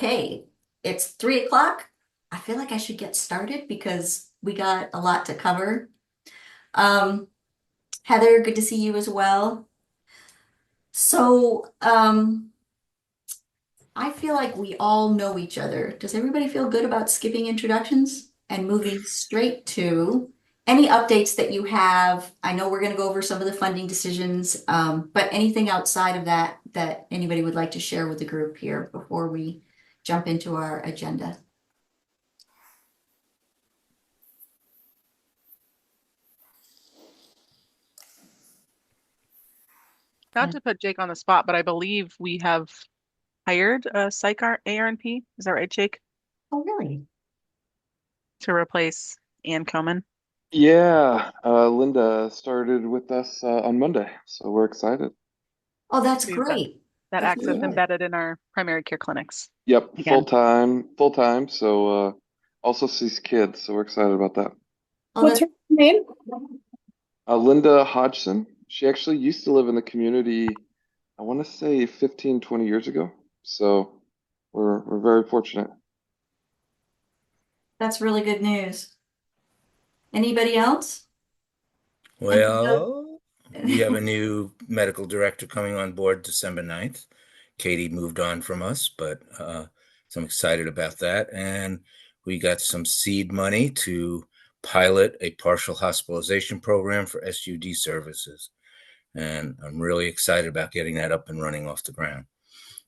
Okay, it's 3 o'clock. I feel like I should get started because we got a lot to cover. Um, Heather, good to see you as well. So, I feel like we all know each other. Does everybody feel good about skipping introductions and moving straight to any updates that you have? I know we're going to go over some of the funding decisions, but anything outside of that that anybody would like to share with the group here before we jump into our agenda? Not to put Jake on the spot, but I believe we have hired a psych ARNP. Is that right, Jake? Oh, really? To replace Ann Komen. Yeah, Linda started with us on Monday, so we're excited. Oh, that's We've got great. that That's access really good. embedded in our primary care clinics Yep, full again. time, full time. So also sees kids, so we're excited about that. Oh, What's that's her name? Linda Hodgson, she actually used to live in the community, I want to say 15, 20 years ago. So we're very fortunate. that's really good news. Anybody else? And Well, we have a new medical director coming on board December 9th. Katie moved on from us, but so I'm excited about that. And we got some seed money to pilot a partial hospitalization program for SUD services. And I'm really excited about getting that up and running off the ground.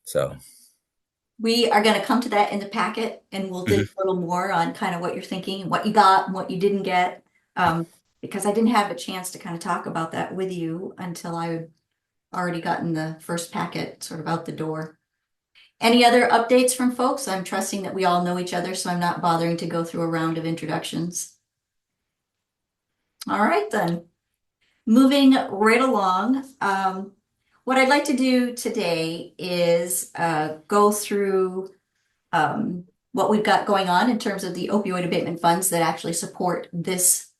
So, we are going to come to that in the packet and we'll dig mhm. a little more on kind of what you're thinking, what you got and what you didn't get. Because I didn't have a chance to kind of talk about that with you until I already gotten the first packet sort of out the door. Any other updates from folks? I'm trusting that we all know each other, so I'm not bothering to go through a round of introductions. All right, then. Moving right along, what I'd like to do today is go through what we've got going on in terms of the opioid abatement funds that actually support this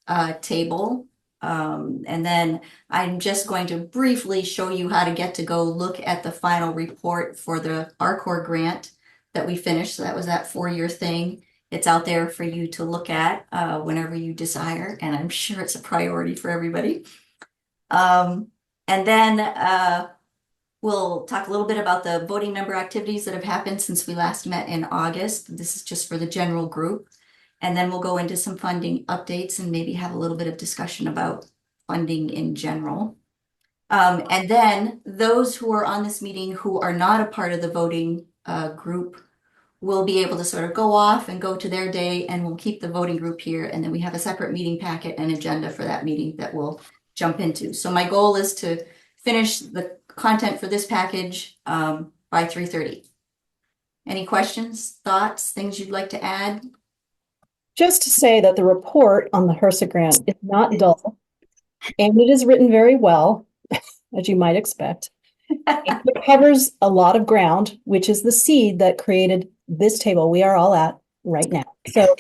table. And then I'm just going to briefly show you how to get to go look at the final report for the RCORP grant that we finished. So that was that 4-year thing. It's out there for you to look at whenever you desire, and I'm sure it's a priority for everybody. And then we'll talk a little bit about the voting member activities that have happened since we last met in August. This is just for the general group. And then we'll go into some funding updates and maybe have a little bit of discussion about funding in general. And then those who are on this meeting who are not a part of the voting group will be able to sort of go off and go to their day, and we'll keep the voting group here. And then we have a separate meeting packet and agenda for that meeting that we'll jump into. So my goal is to finish the content for this package by 3:30. Any questions, thoughts, things you'd like to add? Just to say that the report on the HRSA grant is not dull, and it is written very well, as you might expect. It covers a lot of ground, which is the seed that created this table we are all at right now. So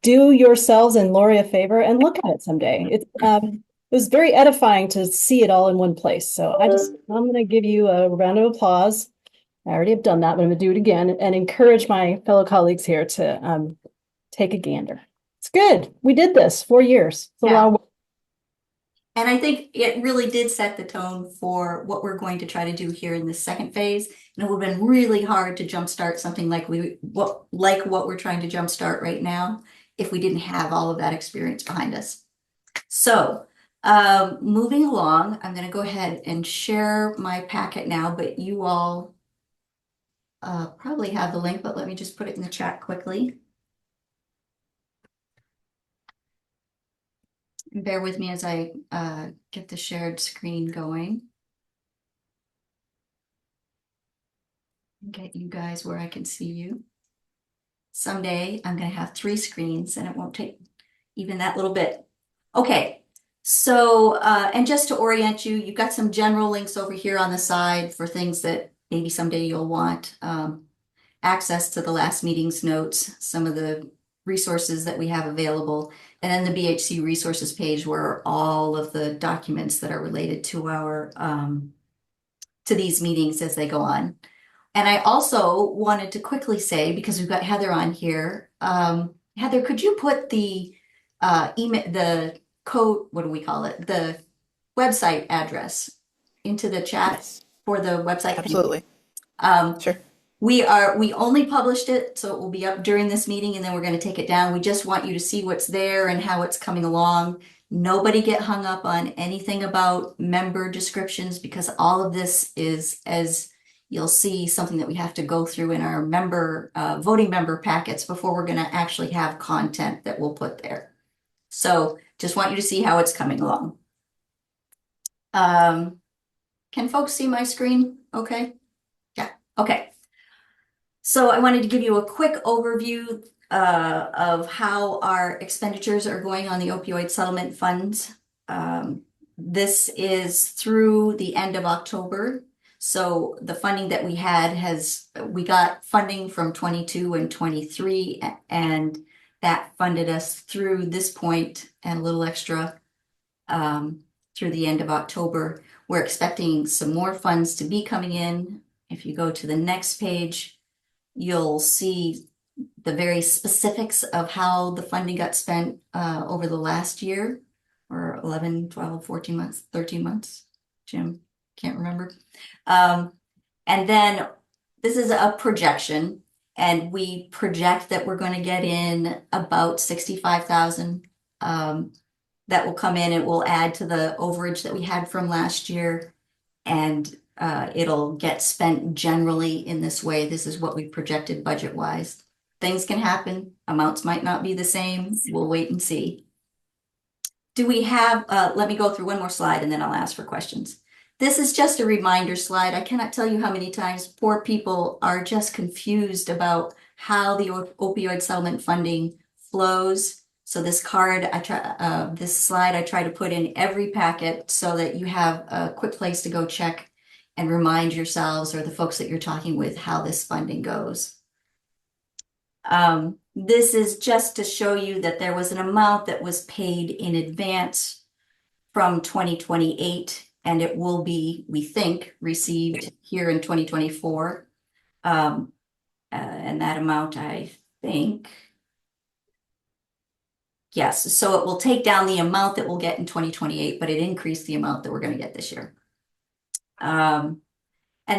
do yourselves and Lori a favor and look at it someday. It was very edifying to see it all in one place. So I'm going to give you a round of applause. I already have done that, but I'm going to do it again and encourage my fellow colleagues here to take a gander. It's good. We did this 4 years. It's a Yeah. lot of work. And I think it really did set the tone for what we're going to try to do here in the second phase. And it would have been really hard to jumpstart something like what we're trying to jumpstart right now if we didn't have all of that experience behind us. So, moving along, I'm going to go ahead and share my packet now, but you all probably have the link, but let me just put it in the chat quickly. Bear with me as I get the shared screen going. Get you guys where I can see you. Someday I'm going to have 3 screens and it won't take even that little bit. Okay, so, and just to orient you, you've got some general links over here on the side for things that maybe someday you'll want. Access to the last meeting's notes, some of the resources that we have available, and then the BHC resources page where all of the documents that are related to our to these meetings as they go on. And I also wanted to quickly say, because we've got Heather on here, Heather, could you put the email, the code, what do we call it? The website address into the chat Yes, for the website? Thank you. absolutely. Um, Sure. we only published it, so it will be up during this meeting and then we're going to take it down. We just want you to see what's there and how it's coming along. Nobody get hung up on anything about member descriptions because all of this is, as you'll see, something that we have to go through in our voting member packets before we're going to actually have content that we'll put there. So just want you to see how it's coming along. Can folks see my screen? Okay. Yeah. Okay. So I wanted to give you a quick overview of how our expenditures are going on the opioid settlement funds. This is through the end of October. So the funding that we had we got funding from 22 and 23, and that funded us through this point and a little extra through the end of October. We're expecting some more funds to be coming in. If you go to the next page, you'll see the very specifics of how the funding got spent over the last year, or 11, 12, 14 months, 13 months. Jim, can't remember. And then this is a projection, and we project that we're going to get in about 65,000 that will come in. It will add to the overage that we had from last year, and it'll get spent generally in this way. This is what we projected budget-wise. Things can happen. Amounts might not be the same. We'll wait and see. Do we have, let me go through one more slide and then I'll ask for questions. This is just a reminder slide. I cannot tell you how many times poor people are just confused about how the opioid settlement funding flows. So this card, this slide I try to put in every packet so that you have a quick place to go check and remind yourselves or the folks that you're talking with how this funding goes. This is just to show you that there was an amount that was paid in advance from 2028, and it will be, we think, received here in 2024. And that amount, I think, yes, so it will take down the amount that we'll get in 2028, but it increased the amount that we're going to get this year. And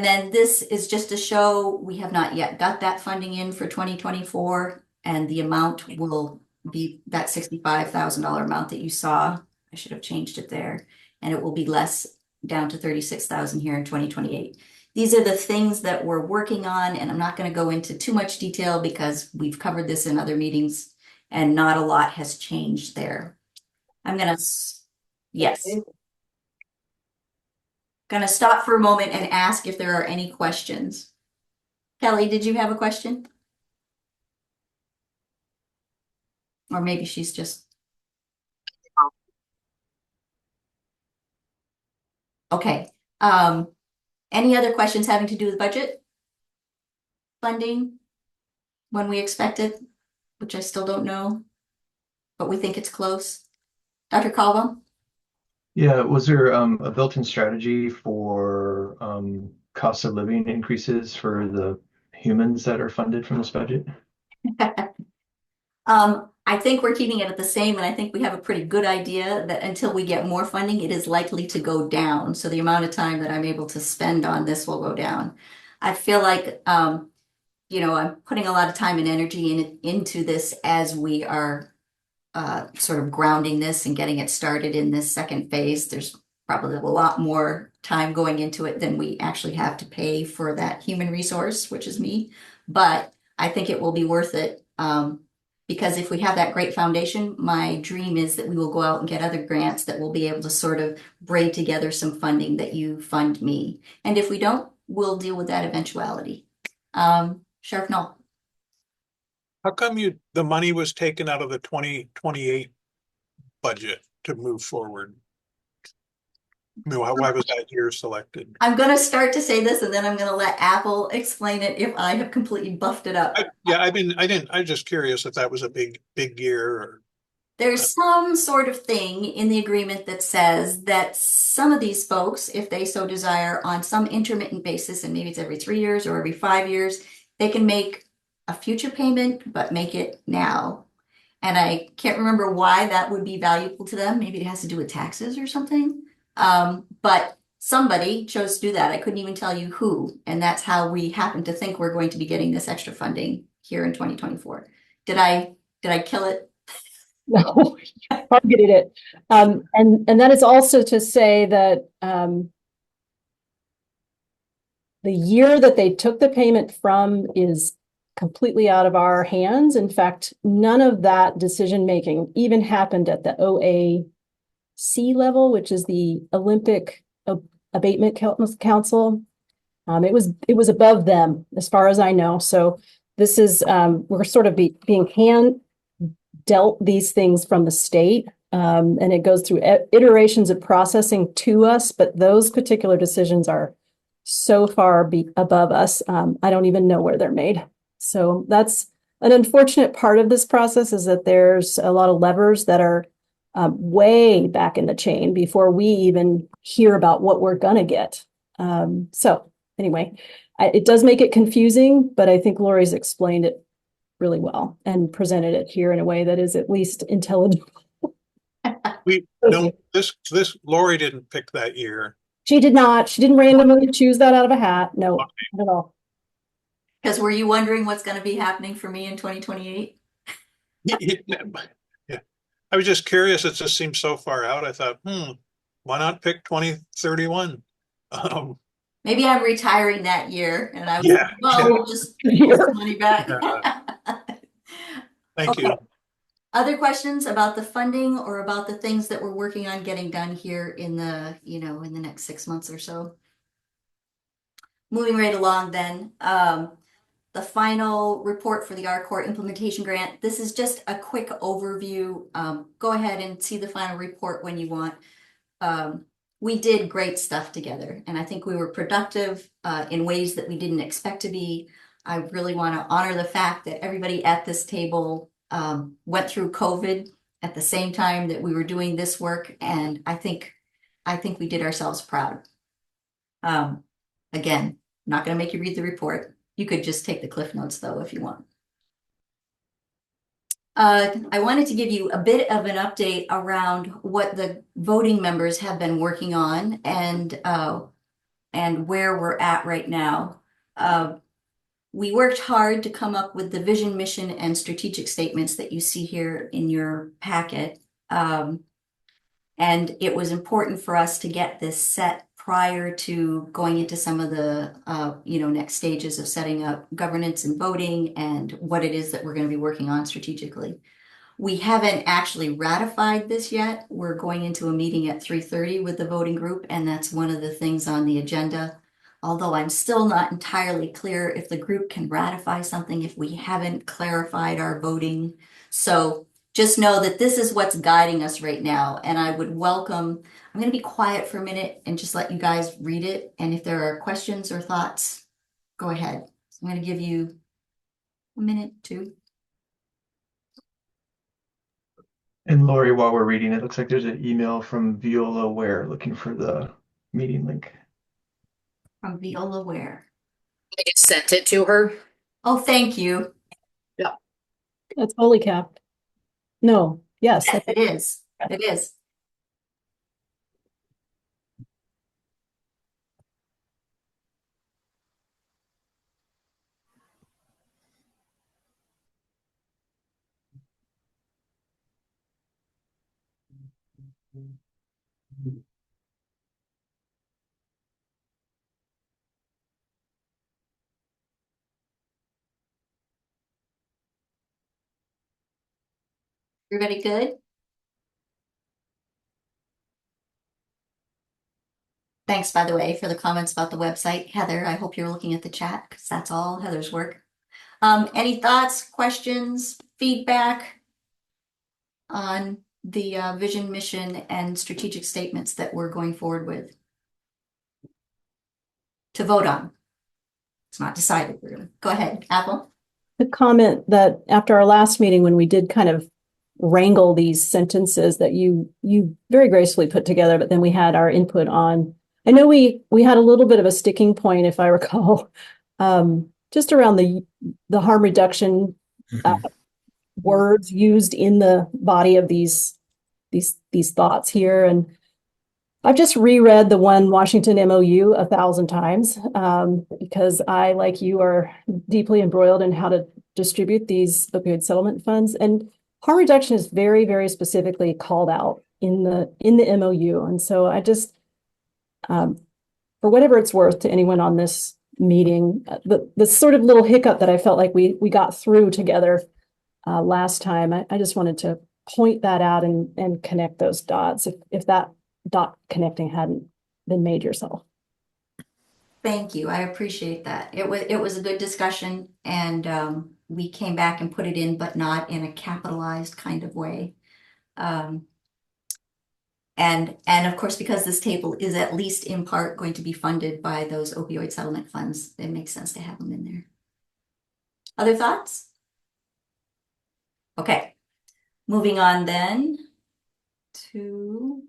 then this is just to show we have not yet got that funding in for 2024, and the amount will be that $65,000 amount that you saw. I should have changed it there, and it will be less, down to 36,000 here in 2028. These are the things that we're working on, and I'm not going to go into too much detail because we've covered this in other meetings, and not a lot has changed there. I'm going to, yes. Going to stop for a moment and ask if there are any questions. Kelly, did you have a question? Or maybe she's just... Okay. Any other questions having to do with budget? Funding? When we expect it? Which I still don't know, but we think it's close. Dr. Caldwell? Yeah, was there a built-in strategy for cost of living increases for the humans that are funded from this budget? I think we're keeping it at the same, and I think we have a pretty good idea that until we get more funding, it is likely to go down. So the amount of time that I'm able to spend on this will go down. I feel like, you know, I'm putting a lot of time and energy into this as we are sort of grounding this and getting it started in this second phase. There's probably a lot more time going into it than we actually have to pay for that human resource, which is me. But I think it will be worth it. Because if we have that great foundation, my dream is that we will go out and get other grants that will be able to sort of braid together some funding that you fund me. And if we don't, we'll deal with that eventuality. Sheriff Null. How come the money was taken out of the 2028 budget to move forward? Why was that year selected? I'm going to start to say this and then I'm going to let Apple explain it if I have completely buffed it up. I'm just curious if that was a big year or. There's some sort of thing in the agreement that says that some of these folks, if they so desire, on some intermittent basis, and maybe it's every 3 years or every 5 years, they can make a future payment, but make it now. And I can't remember why that would be valuable to them. Maybe it has to do with taxes or something. But somebody chose to do that. I couldn't even tell you who. And that's how we happen to think we're going to be getting this extra funding here in 2024. Did I kill it? No, targeted it. And that is also to say that the year that they took the payment from is completely out of our hands. In fact, none of that decision making even happened at the OAC level, which is the Olympic Abatement Council. It was above them, as far as I know. So this is we're sort of being hand dealt these things from the state, and it goes through iterations of processing to us. But those particular decisions are so far above us. I don't even know where they're made. So that's an unfortunate part of this process, is that there's a lot of levers that are way back in the chain before we even hear about what we're gonna get. So anyway, it does make it confusing, but I think Lori's explained it really well and presented it here in a way that is at least intelligible. No, this Lori didn't pick that year. She did not. She didn't randomly choose that out of a hat. No, not at all. Because were you wondering what's going to be happening for me in 2028? Yeah. I was just curious. It just seems so far out. I thought, why not pick 2031? Maybe I'm retiring that year and I Yeah. we'll just get some money back. Thank you. Other questions about the funding or about the things that we're working on getting done here in the, in the next 6 months or so? Moving right along then, the final report for the RCORP implementation grant. This is just a quick overview. Go ahead and see the final report when you want. We did great stuff together, and I think we were productive in ways that we didn't expect to be. I really want to honor the fact that everybody at this table went through COVID at the same time that we were doing this work, and I think we did ourselves proud. Again, not going to make you read the report. You could just take the Cliff Notes though if you want. I wanted to give you a bit of an update around what the voting members have been working on and where we're at right now. We worked hard to come up with the vision, mission, and strategic statements that you see here in your packet. And it was important for us to get this set prior to going into some of the next stages of setting up governance and voting and what it is that we're going to be working on strategically. We haven't actually ratified this yet. We're going into a meeting at 3:30 with the voting group, and that's one of the things on the agenda. Although I'm still not entirely clear if the group can ratify something if we haven't clarified our voting. So just know that this is what's guiding us right now. And I would welcome, I'm going to be quiet for a minute and just let you guys read it. And if there are questions or thoughts, go ahead. I'm going to give you a minute, two. And Lori, while we're reading, it looks like there's an email from Viola Ware looking for the meeting link. From Viola Ware. I just sent it to her. Oh, thank you. That's fully capped. No, yes. Yes, it is. It is. Everybody good? Thanks, by the way, for the comments about the website. Heather, I hope you're looking at the chat because that's all Heather's work. Any thoughts, questions, feedback on the vision, mission, and strategic statements that we're going forward with to vote on? It's not decided. We're gonna go ahead. Apple. The comment that after our last meeting, when we did kind of wrangle these sentences that you very gracefully put together, but then we had our input on. I know we had a little bit of a sticking point, if I recall, just around the harm reduction words used in the body of these thoughts here. And I've just reread the one Washington MOU 1,000 times because I, like you, are deeply embroiled in how to distribute these opioid settlement funds. And harm reduction is very, very specifically called out in the MOU. And so I just, for whatever it's worth to anyone on this meeting, the sort of little hiccup that I felt like we got through together last time, I just wanted to point that out and connect those dots if that dot connecting hadn't been made yourself. Thank you. I appreciate that. It was a good discussion, and we came back and put it in, but not in a capitalized kind of way. And of course, because this table is at least in part going to be funded by those opioid settlement funds, it makes sense to have them in there. Other thoughts? Okay, moving on then to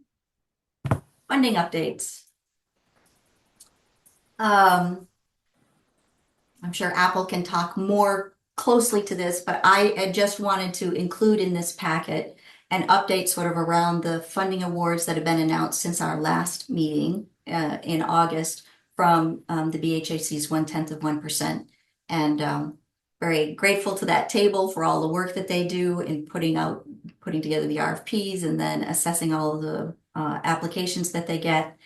funding updates. I'm sure Apple can talk more closely to this, but I just wanted to include in this packet an update sort of around the funding awards that have been announced since our last meeting in August from the BHAC's 1/10%. And very grateful to that table for all the work that they do in putting together the RFPs and then assessing all of the applications that they get.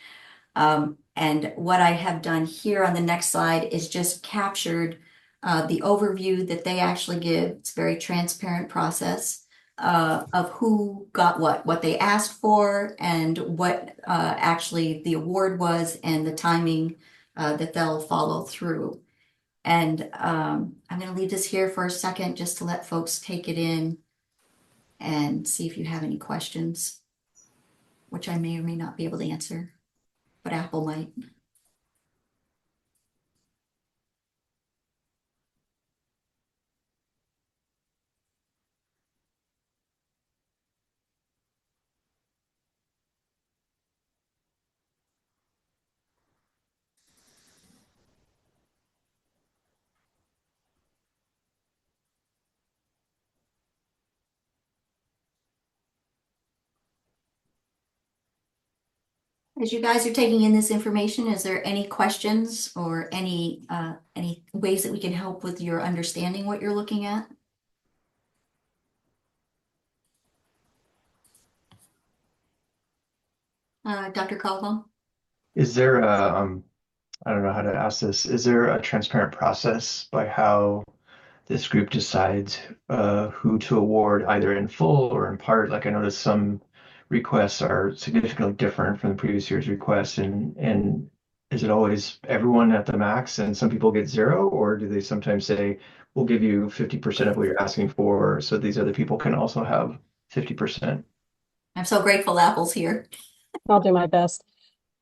And what I have done here on the next slide is just captured the overview that they actually give. It's a very transparent process of who got what they asked for, and what actually the award was, and the timing that they'll follow through. And I'm going to leave this here for a second just to let folks take it in and see if you have any questions, which I may or may not be able to answer, but Apple might. As you guys are taking in this information, is there any questions or any ways that we can help with your understanding what you're looking at? Dr. Caldwell? Is there I don't know how to ask this. Is there a transparent process by how this group decides who to award, either in full or in part? Like, I noticed some requests are significantly different from the previous year's requests, and is it always everyone at the max and some people get zero, or do they sometimes say, we'll give you 50% of what you're asking for, so these other people can also have 50%? I'm so grateful Apple's here. I'll do my best.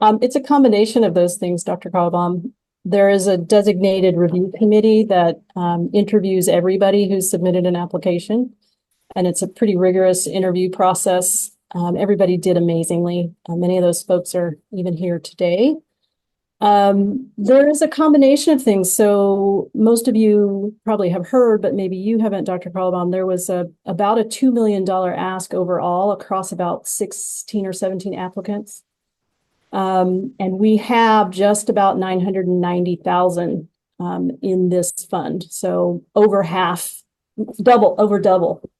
It's a combination of those things, Dr. Caldwell. There is a designated review committee that interviews everybody who's submitted an application, and it's a pretty rigorous interview process. Everybody did amazingly. Many of those folks are even here today. There is a combination of things. So most of you probably have heard, but maybe you haven't, Dr. Caldwell. There was about a $2 million ask overall across about 16 or 17 applicants. And we have just about 990,000 in this fund. So over half, over double.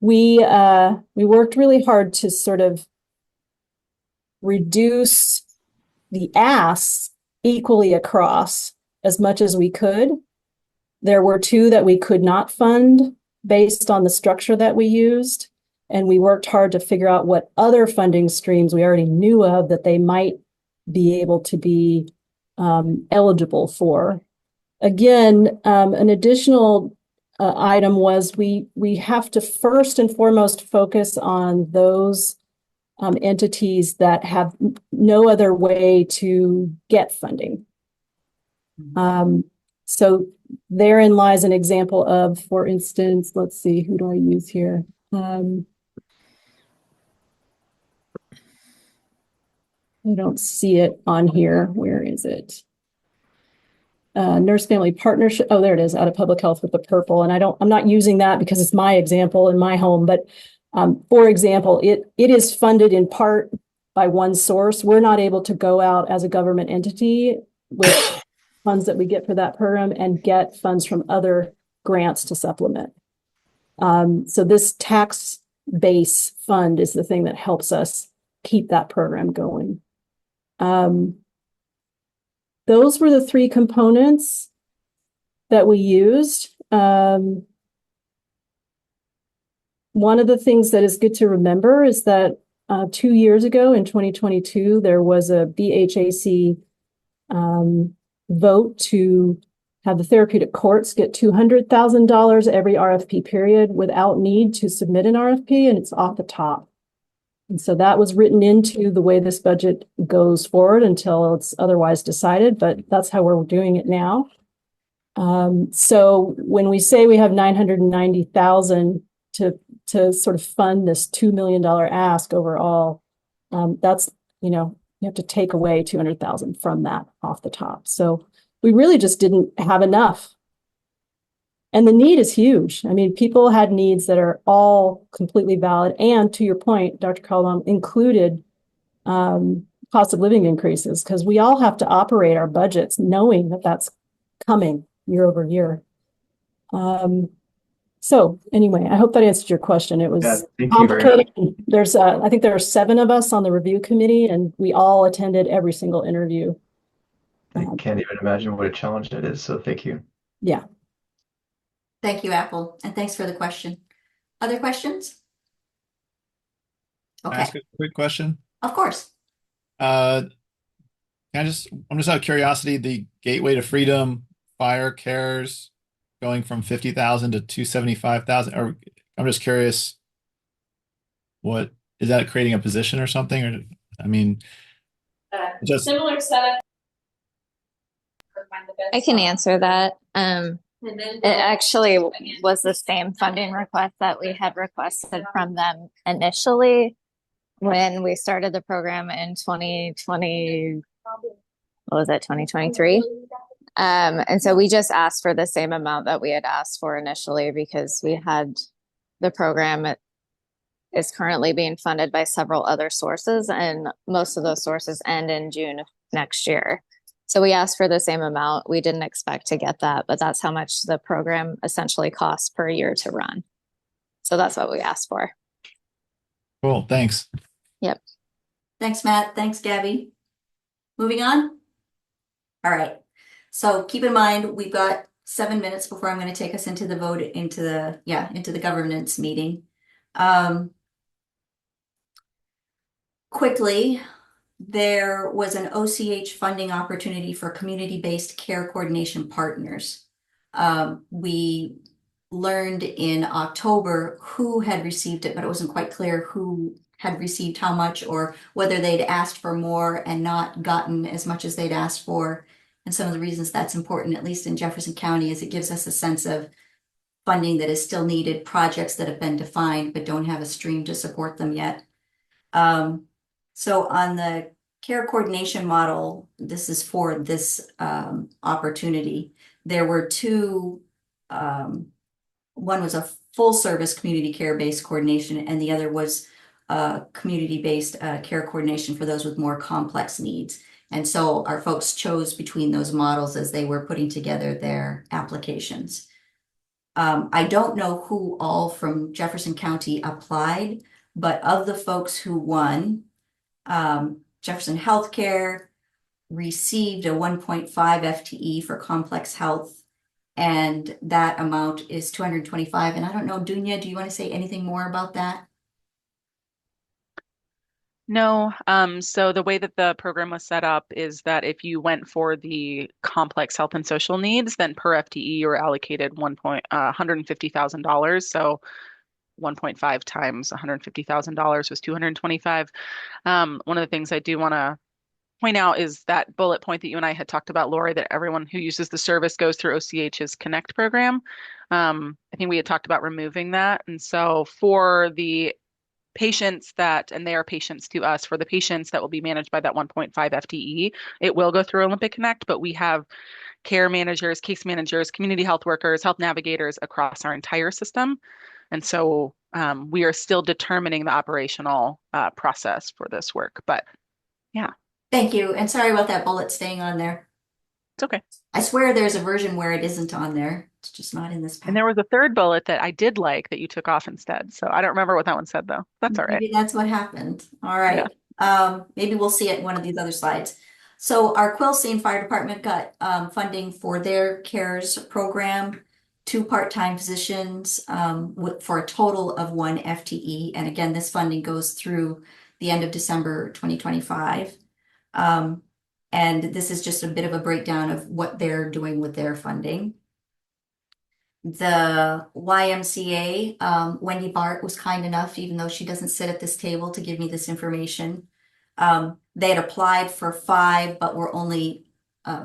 We worked really hard to sort of reduce the asks equally across as much as we could. There were two that we could not fund based on the structure that we used. And we worked hard to figure out what other funding streams we already knew of that they might be able to be eligible for. Again, an additional item was we have to first and foremost focus on those entities that have no other way to get funding. So therein lies an example of, for instance, let's see, who do I use here? I don't see it on here. Where is it? Nurse family partnership. Oh, there it is, out of public health with the purple. And I'm not using that because it's my example in my home, but for example, it is funded in part by one source. We're not able to go out as a government entity with funds that we get for that program and get funds from other grants to supplement. So this tax base fund is the thing that helps us keep that program going. Those were the three components that we used. One of the things that is good to remember is that 2 years ago in 2022, there was a BHAC vote to have the therapeutic courts get $200,000 every RFP period without need to submit an RFP, and it's off the top. And so that was written into the way this budget goes forward until it's otherwise decided, but that's how we're doing it now. So when we say we have 990,000 to sort of fund this $2 million ask overall, that's, you have to take away 200,000 from that off the top. So we really just didn't have enough. And the need is huge. I mean, people had needs that are all completely valid. And to your point, Dr. Caldwell, included cost of living increases, because we all have to operate our budgets knowing that that's coming year over year. So anyway, I hope that answered your question. It was complicated. There's, I think there are 7 of us on the review committee, and we all attended every single interview. I can't even imagine what a challenge it is. So thank you. Yeah. Thank you, Apple, and thanks for the question. Other questions? Can I Okay, ask a quick question? of course. I'm just out of curiosity, the Gateway to Freedom fire cares going from 50,000 to 275,000, or I'm just curious, what is that, creating a position or something? Or I mean, just Similar setup. I can answer that. It actually was the same funding request that we had requested from them initially when we started the program in 2020, what was it, 2023? And so we just asked for the same amount that we had asked for initially because we had the program is currently being funded by several other sources, and most of those sources end in June of next year. So we asked for the same amount. We didn't expect to get that, but that's how much the program essentially costs per year to run. So that's what we asked for. cool. Thanks. Yep. Thanks, Matt. Thanks, Gabby. Moving on. All right. So keep in mind, we've got 7 minutes before I'm going to take us into the vote, into the governance meeting. Quickly, there was an OCH funding opportunity for community-based care coordination partners. We learned in October who had received it, but it wasn't quite clear who had received how much or whether they'd asked for more and not gotten as much as they'd asked for. And some of the reasons that's important, at least in Jefferson County, is it gives us a sense of funding that is still needed, projects that have been defined but don't have a stream to support them yet. So on the care coordination model, this is for this opportunity. There were 2, one was a full service community care based coordination, and the other was community based care coordination for those with more complex needs. And so our folks chose between those models as they were putting together their applications. I don't know who all from Jefferson County applied, but of the folks who won, Jefferson Healthcare received a 1.5 FTE for complex health, and that amount is 225. And I don't know, Dunya, do you want to say anything more about that? No. So the way that the program was set up is that if you went for the complex health and social needs, then per FTE you were allocated $150,000. So 1.5 times $150,000 was 225. One of the things I do want to point out is that bullet point that you and I had talked about, Lori, that everyone who uses the service goes through OCH's Connect program. I think we had talked about removing that. And so for the patients that, and they are patients to us, for the patients that will be managed by that 1.5 FTE, it will go through Olympic Connect, but we have care managers, case managers, community health workers, health navigators across our entire system. And so we are still determining the operational process for this work, but yeah. Thank you. And sorry about that bullet staying on there. It's okay. I swear there's a version where it isn't on there. It's just not in this pack. And there was a third bullet that I did like that you took off instead. So I don't remember what that one said though. That's all right. Maybe that's what happened. All right. Maybe we'll see it in one of these other slides. So our Quilcene Fire Department got funding for their CARES program, 2 part-time positions for a total of 1 FTE. And again, this funding goes through the end of December 2025. And this is just a bit of a breakdown of what they're doing with their funding. The YMCA, Wendy Bart was kind enough, even though she doesn't sit at this table, to give me this information. They had applied for 5, but were only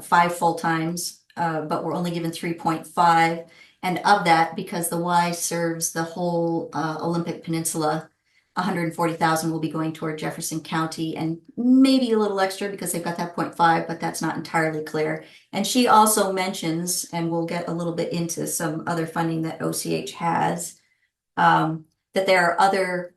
5 full-times, but were only given 3.5. And of that, because the Y serves the whole Olympic Peninsula, 140,000 will be going toward Jefferson County, and maybe a little extra because they've got that 0.5, but that's not entirely clear. And she also mentions, and we'll get a little bit into some other funding that OCH has, that there are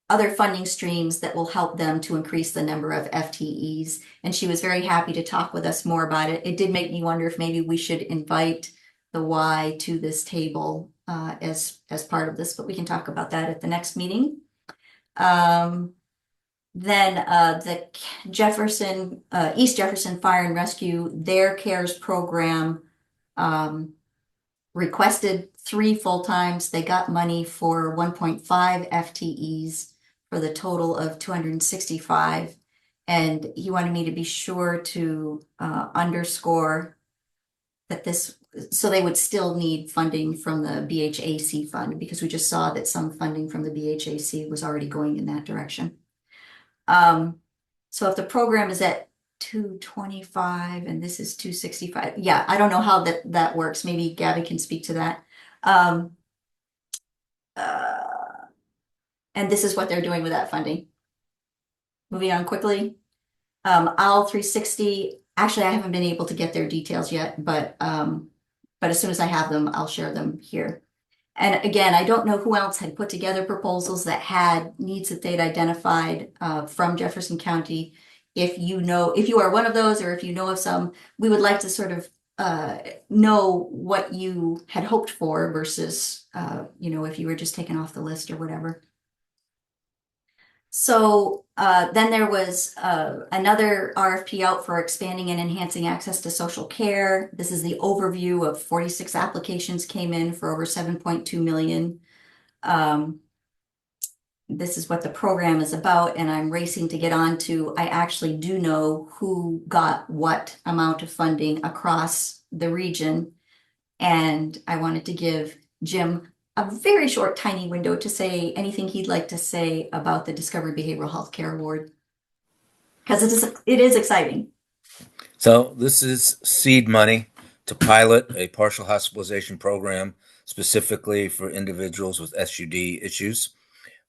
other funding streams that will help them to increase the number of FTEs. And she was very happy to talk with us more about it. It did make me wonder if maybe we should invite the Y to this table as part of this, but we can talk about that at the next meeting. Then the Jefferson, East Jefferson Fire and Rescue, their CARES program requested 3 full-times. They got money for 1.5 FTEs for the total of 265. And he wanted me to be sure to underscore that this, so they would still need funding from the BHAC fund, because we just saw that some funding from the BHAC was already going in that direction. So if the program is at 225 and this is 265, yeah, I don't know how that works. Maybe Gabby can speak to that. And this is what they're doing with that funding. Moving on quickly. OWL 360, actually, I haven't been able to get their details yet, but as soon as I have them, I'll share them here. And again, I don't know who else had put together proposals that had needs that they'd identified from Jefferson County. If you are one of those, or if you know of some, we would like to sort of know what you had hoped for versus, if you were just taken off the list or whatever. So then there was another RFP out for expanding and enhancing access to social care. This is the overview of 46 applications came in for over 7.2 million. This is what the program is about, and I'm racing to get on to, I actually do know who got what amount of funding across the region. And I wanted to give Jim a very short, tiny window to say anything he'd like to say about the Discovery Behavioral Health Care Award, because it is exciting. So this is seed money to pilot a partial hospitalization program specifically for individuals with SUD issues.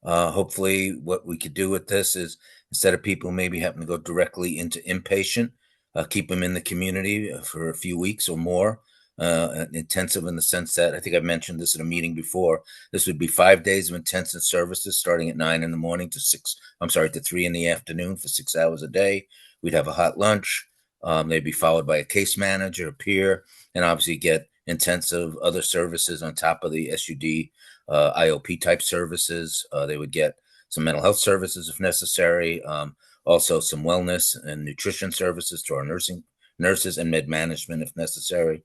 Hopefully what we could do with this is, instead of people maybe having to go directly into inpatient, keep them in the community for a few weeks or more. Intensive in the sense that, I think I've mentioned this in a meeting before, this would be 5 days of intensive services starting at 9 in the morning to 3 in the afternoon for 6 hours a day. We'd have a hot lunch. They'd be followed by a case manager, a peer, and obviously get intensive other services on top of the SUD IOP type services. They would get some mental health services if necessary, also some wellness and nutrition services to our nurses and med management if necessary.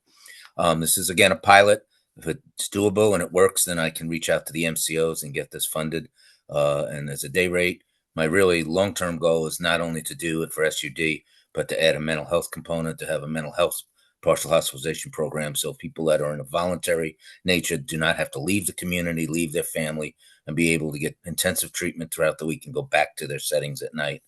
This is, again, a pilot. If it's doable and it works, then I can reach out to the MCOs and get this funded. And as a day rate, my really long-term goal is not only to do it for SUD, but to add a mental health component, to have a mental health partial hospitalization program. So people that are in a voluntary nature do not have to leave the community, leave their family, and be able to get intensive treatment throughout the week and go back to their settings at night.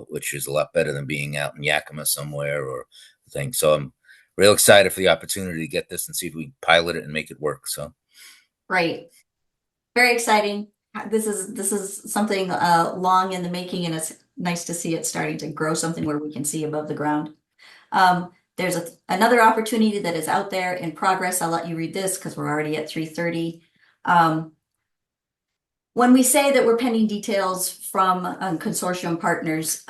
which is a lot better than being out in Yakima somewhere or thing. So I'm real excited for the opportunity to get this and see if we can pilot it and make it work. So Right. Very exciting. This is something long in the making, and it's nice to see it starting to grow something where we can see above the ground. There's another opportunity that is out there in progress. I'll let you read this because we're already at 3:30. When we say that we're pending details from consortium partners,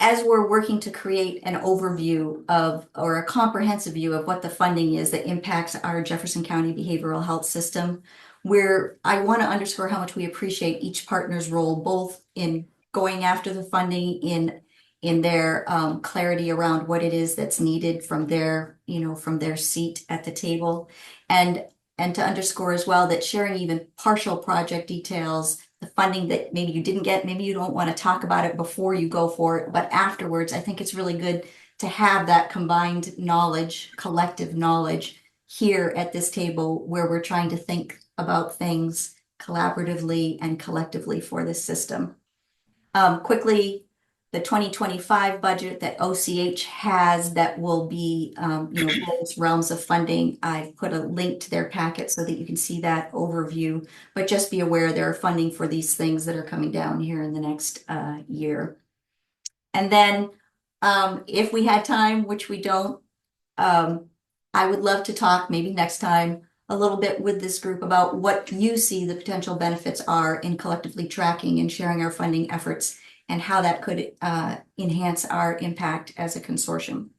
as we're working to create an overview of, or a comprehensive view of what the funding is that impacts our Jefferson County behavioral health system, I want to underscore how much we appreciate each partner's role, both in going after the funding, in their clarity around what it is that's needed from their, from their seat at the table, and to underscore as well that sharing even partial project details, the funding that maybe you didn't get, maybe you don't want to talk about it before you go for it, but afterwards, I think it's really good to have that combined knowledge, collective knowledge here at this table where we're trying to think about things collaboratively and collectively for this system. Quickly, the 2025 budget that OCH has that will be, various realms of funding. I've put a link to their packet so that you can see that overview, but just be aware there are funding for these things that are coming down here in the next year. And then if we had time, which we don't, I would love to talk maybe next time a little bit with this group about what you see the potential benefits are in collectively tracking and sharing our funding efforts and how that could enhance our impact as a consortium.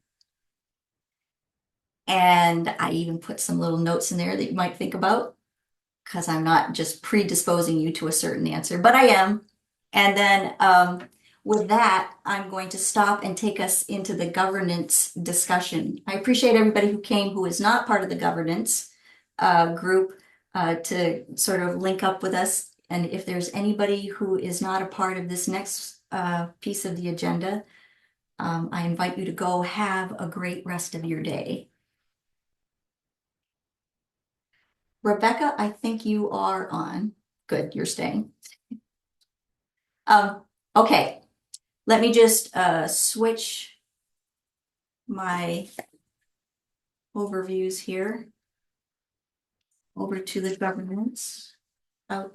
And I even put some little notes in there that you might think about, because I'm not just predisposing you to a certain answer, but I am. And then with that, I'm going to stop and take us into the governance discussion. I appreciate everybody who came who is not part of the governance group to sort of link up with us. And if there's anybody who is not a part of this next piece of the agenda, I invite you to go have a great rest of your day. Rebecca, I think you are on. Good, you're staying. Okay, let me just switch my overviews here over to the governance outlook.